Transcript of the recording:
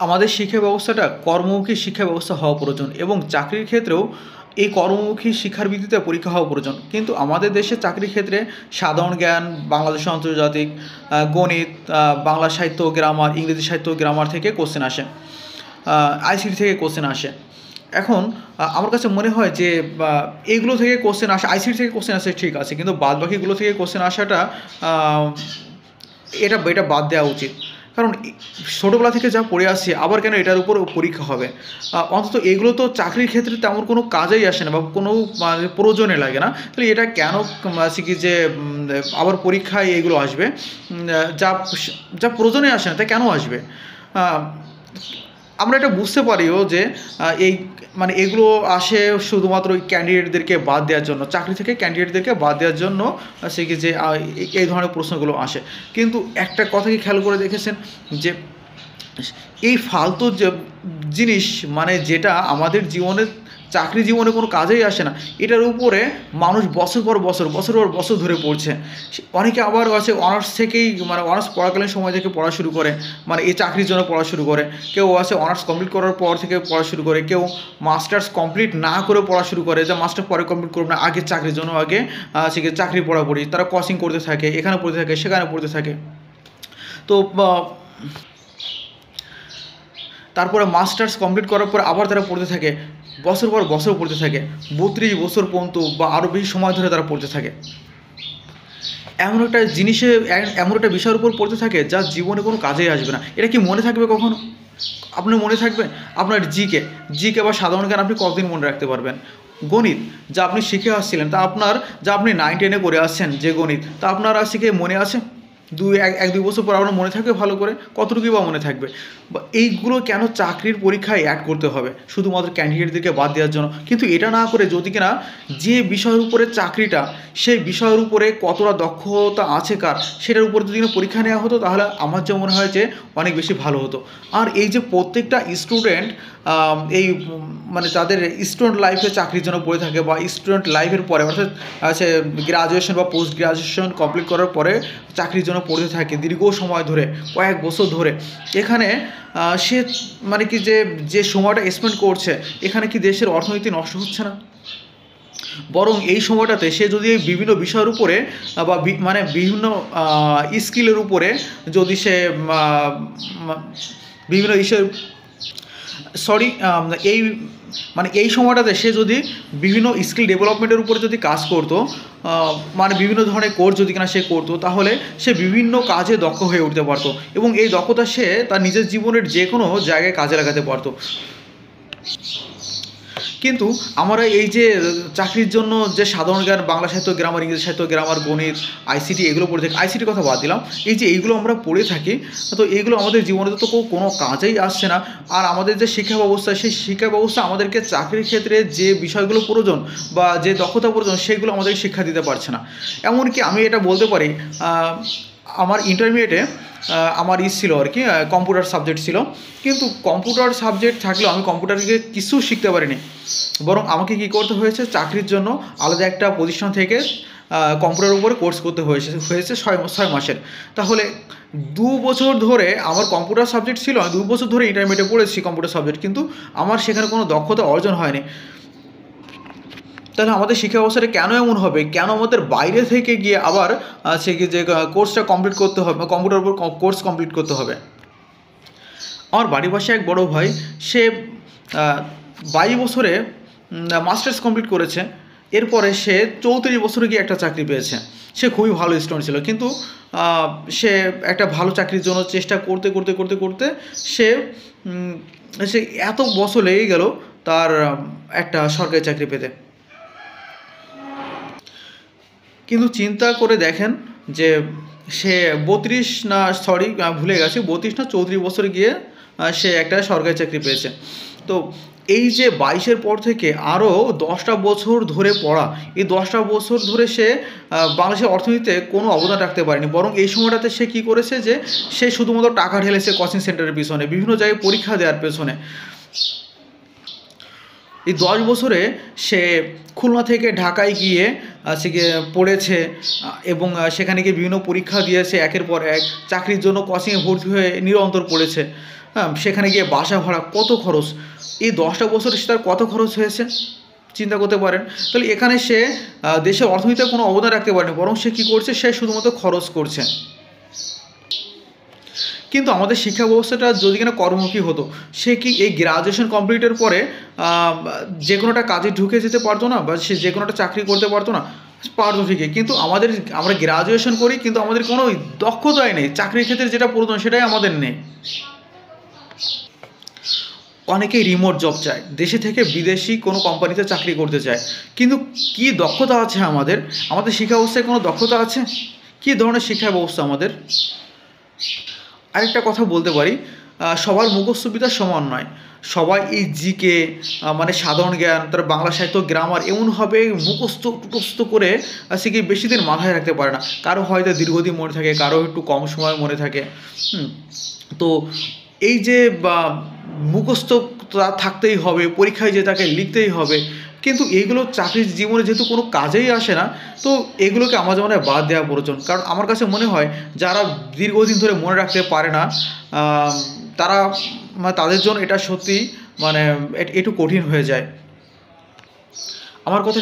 আমাদের শিক্ষা ব্যবস্থাটা কর্মমুখী শিক্ষা ব্যবস্থা হওয়া প্রয়োজন এবং চাকরির ক্ষেত্রেও এই কর্মমুখী শিক্ষার ভিত্তিতে পরীক্ষা হওয়া প্রয়োজন। কিন্তু আমাদের দেশে চাকরির ক্ষেত্রে সাধারণ জ্ঞান, বাংলাদেশ আন্তর্জাতিক, গণিত, বাংলা সাহিত্য গ্রামার, ইংরেজি সাহিত্য গ্রামার থেকে কোশ্চেন আসে, আইসিটি থেকে কোশ্চেন আসে। এখন আমার কাছে মনে হয় যে এইগুলো থেকে কোশ্চেন আসে, আইসিটি থেকে কোশ্চেন আসে ঠিক আছে, কিন্তু বাদবাকিগুলো থেকে কোশ্চেন আসাটা এটা এটা বাদ দেওয়া উচিত। কারণ ছোটোবেলা থেকে যা পড়ে আসছি আবার কেন এটার উপর পরীক্ষা হবে? অন্তত এগুলো তো চাকরির ক্ষেত্রে তেমন কোনো কাজেই আসে না বা কোনো মানে প্রয়োজনে লাগে না। তাহলে এটা কেন আছে কি যে আবার পরীক্ষায় এগুলো আসবে? যা যা প্রয়োজনে আসে না তা কেন আসবে? আমরা এটা বুঝতে পারিও যে এই মানে এগুলো আসে শুধুমাত্র ওই ক্যান্ডিডেটদেরকে বাদ দেওয়ার জন্য, চাকরি থেকে ক্যান্ডিডেটদেরকে বাদ দেওয়ার জন্য সে কি যে এই ধরনের প্রশ্নগুলো আসে। কিন্তু একটা কথা কি খেয়াল করে দেখেছেন যে এই ফালতু যে জিনিস মানে যেটা আমাদের জীবনে চাকরি জীবনে কোনো কাজেই আসে না, এটার উপরে মানুষ বছর পর বছর ধরে পড়ছে। অনেকে আবার আছে অনার্স থেকেই মানে অনার্স পড়াকালীন সময় থেকে পড়া শুরু করে, মানে এই চাকরির জন্য পড়া শুরু করে। কেউ আছে অনার্স কমপ্লিট করার পর থেকে পড়া শুরু করে, কেউ মাস্টার্স কমপ্লিট না করে পড়া শুরু করে, যে মাস্টার পরে কমপ্লিট করবে না, আগে চাকরির জন্য আগে সে চাকরি পড়াপড়ি তারা কোচিং করতে থাকে, এখানে পড়তে থাকে সেখানে পড়তে থাকে। তো তারপরে মাস্টার্স কমপ্লিট করার পর আবার তারা পড়তে থাকে, বছর পর বছর পড়তে থাকে, 32 বছর পর্যন্ত বা আরও বেশি সময় ধরে তারা পড়তে থাকে। এমন একটা জিনিসে এমন একটা বিষয়ের উপর পড়তে থাকে যা জীবনে কোনো কাজেই আসবে না। এটা কি মনে থাকবে কখনো? আপনার মনে থাকবে? আপনার জিকে বা সাধারণ জ্ঞান আপনি কতদিন মনে রাখতে পারবেন? গণিত যা আপনি শিখে আসছিলেন, তা আপনার যা আপনি 9-10-এ করে আসছেন যে গণিত, তা আপনার আর শিখে মনে আছে? 1-2 বছর পর আপনার মনে থাকবে ভালো করে? কতটুকুই বা মনে থাকবে? বা এইগুলো কেন চাকরির পরীক্ষায় অ্যাড করতে হবে শুধুমাত্র ক্যান্ডিডেটদেরকে বাদ দেওয়ার জন্য? কিন্তু এটা না করে যদি কিনা যে বিষয়ের উপরে চাকরিটা, সেই বিষয়ের উপরে কতটা দক্ষতা আছে কার, সেটার উপরে যদি কিনা পরীক্ষা নেওয়া হতো, তাহলে আমার যা মনে হয় যে অনেক বেশি ভালো হতো। আর এই যে প্রত্যেকটা স্টুডেন্ট এই মানে তাদের স্টুডেন্ট লাইফে চাকরির জন্য পড়ে থাকে বা স্টুডেন্ট লাইফের পরে অর্থাৎ সে গ্রাজুয়েশন বা পোস্ট গ্রাজুয়েশন কমপ্লিট করার পরে চাকরির জন্য পড়তে থাকে দীর্ঘ সময় ধরে, কয়েক বছর ধরে। এখানে সে মানে কি যে সময়টা স্পেন্ড করছে, এখানে কি দেশের অর্থনীতি নষ্ট হচ্ছে না? বরং এই সময়টাতে সে যদি বিভিন্ন বিষয়ের উপরে বা মানে বিভিন্ন স্কিলের উপরে যদি সে বিভিন্ন বিষয়ের এই মানে এই সময়টাতে সে যদি বিভিন্ন স্কিল ডেভেলপমেন্টের উপরে যদি কাজ করতো, মানে বিভিন্ন ধরনের কোর্স যদি কিনা সে করতো, তাহলে সে বিভিন্ন কাজে দক্ষ হয়ে উঠতে পারতো এবং এই দক্ষতা সে তার নিজের জীবনের যে কোনো জায়গায় কাজে লাগাতে পারতো। কিন্তু আমরা এই যে চাকরির জন্য যে সাধারণ জ্ঞান, বাংলা সাহিত্য গ্রামার, ইংরেজি সাহিত্য গ্রামার, গণিত, আইসিটি এগুলো পড়ে থাকি, আইসিটির কথা বাদ দিলাম, এই যে এইগুলো আমরা পড়ে থাকি, তো এইগুলো আমাদের জীবনে তো কোনো কাজেই আসছে না। আর আমাদের যে শিক্ষা ব্যবস্থা, সেই শিক্ষা ব্যবস্থা আমাদেরকে চাকরির ক্ষেত্রে যে বিষয়গুলো প্রয়োজন বা যে দক্ষতা প্রয়োজন সেগুলো আমাদেরকে শিক্ষা দিতে পারছে না। এমনকি আমি এটা বলতে পারি, আমার ইন্টারমিডিয়েটে আমার ছিল আর কি কম্পিউটার সাবজেক্ট ছিল, কিন্তু কম্পিউটার সাবজেক্ট থাকলেও আমি কম্পিউটারকে কিছু শিখতে পারিনি। বরং আমাকে কী করতে হয়েছে, চাকরির জন্য আলাদা একটা প্রতিষ্ঠান থেকে কম্পিউটারের উপরে কোর্স করতে হয়েছে 6 মাসের। তাহলে 2 বছর ধরে আমার কম্পিউটার সাবজেক্ট ছিল, আমি 2 বছর ধরে ইন্টারমিডিয়েটে পড়েছি কম্পিউটার সাবজেক্ট, কিন্তু আমার সেখানে কোনো দক্ষতা অর্জন হয়নি। তাহলে আমাদের শিক্ষা ব্যবস্থাটা কেন এমন হবে? কেন আমাদের বাইরে থেকে গিয়ে আবার সে যে কোর্সটা কমপ্লিট করতে হবে, কম্পিউটারের উপর কোর্স কমপ্লিট করতে হবে? আমার বাড়ির পাশে এক বড় ভাই, সে 22 বছরে মাস্টার্স কমপ্লিট করেছে। এরপরে সে 34 বছরে গিয়ে একটা চাকরি পেয়েছে। সে খুবই ভালো স্টুডেন্ট ছিল, কিন্তু সে একটা ভালো চাকরির জন্য চেষ্টা করতে করতে করতে করতে সে সে এত বছর লেগে গেল তার একটা সরকারি চাকরি পেতে। কিন্তু চিন্তা করে দেখেন যে সে 32 না সরি ভুলে গেছি, 32 না 34 বছরে গিয়ে সে একটা সরকারি চাকরি পেয়েছে। তো এই যে 22-এর পর থেকে আরও 10টা বছর ধরে পড়া, এই 10টা বছর ধরে সে বাংলাদেশের অর্থনীতিতে কোনো অবদান রাখতে পারেনি। বরং এই সময়টাতে সে কী করেছে যে সে শুধুমাত্র টাকা ঢেলেছে কোচিং সেন্টারের পিছনে, বিভিন্ন জায়গায় পরীক্ষা দেওয়ার পেছনে। এই 10 বছরে সে খুলনা থেকে ঢাকায় গিয়ে সে পড়েছে এবং সেখানে গিয়ে বিভিন্ন পরীক্ষা দিয়েছে, একের পর এক চাকরির জন্য কোচিংয়ে ভর্তি হয়ে নিরন্তর পড়েছে। হ্যাঁ, সেখানে গিয়ে বাসা ভাড়া কত খরচ, এই 10টা বছরে সে তার কত খরচ হয়েছে চিন্তা করতে পারেন। তাহলে এখানে সে দেশের অর্থনীতিতে কোনো অবদান রাখতে পারেনি, বরং সে কী করছে, সে শুধুমাত্র খরচ করছে। কিন্তু আমাদের শিক্ষা ব্যবস্থাটা যদি কিনা কর্মমুখী হতো, সে কি এই গ্রাজুয়েশন কমপ্লিটের পরে যে কোনো একটা কাজে ঢুকে যেতে পারতো না, বা সে যে কোনো একটা চাকরি করতে পারতো না? পারতো ঠিকই, কিন্তু আমরা গ্রাজুয়েশন করি কিন্তু আমাদের কোনো দক্ষতাই নেই, চাকরির ক্ষেত্রে যেটা প্রয়োজন সেটাই আমাদের নেই। অনেকেই রিমোট জব চায়, দেশে থেকে বিদেশি কোনো কোম্পানিতে চাকরি করতে চায়, কিন্তু কি দক্ষতা আছে আমাদের? আমাদের শিক্ষা ব্যবস্থায় কোনো দক্ষতা আছে? কী ধরনের শিক্ষা ব্যবস্থা আমাদের? আরেকটা কথা বলতে পারি, সবার মুখস্থ বিদ্যা সমান নয়। সবাই এই জিকে মানে সাধারণ জ্ঞান, তার বাংলা সাহিত্য, গ্রামার এমনভাবে মুখস্থ টুকস্থ করে সে কি বেশি দিন মাথায় রাখতে পারে না। কারো হয়তো দীর্ঘদিন মনে থাকে, কারো একটু কম সময় মনে থাকে। তো এই যে মুখস্থ তার থাকতেই হবে, পরীক্ষায় যে তাকে লিখতেই হবে, কিন্তু এইগুলো চাকরির জীবনে যেহেতু কোনো কাজেই আসে না, তো এগুলোকে আমার মনে হয় বাদ দেওয়া প্রয়োজন। কারণ আমার কাছে মনে হয় যারা দীর্ঘদিন ধরে মনে রাখতে পারে না, তারা তাদের জন্য এটা সত্যি মানে একটু কঠিন হয়ে যায়। আমার কথা